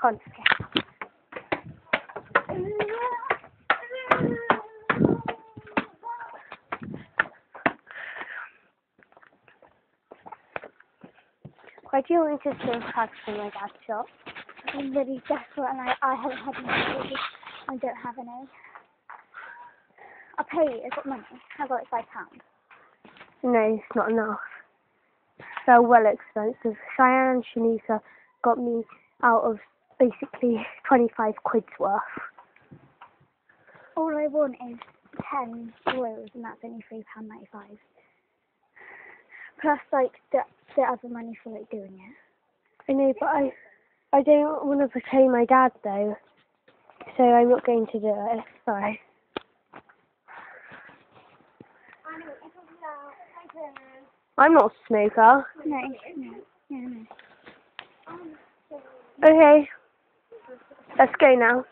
Come on, okay. Why do you want me to steal cards from my dad's shop? I'm really desperate and I haven't had any food. I don't have any. I'll pay you, I've got money. I've got like £5. No, it's not enough. They're well expensive. Cheyenne and Shanika got me out of basically 25 quid's worth. All I want is 10 euros and that's only £3.95. Plus like the other money for like doing it. I know, but I don't want to betray my dad though. So I'm not going to do it. Sorry. I'm not a smoker. No. Okay. Let's go now.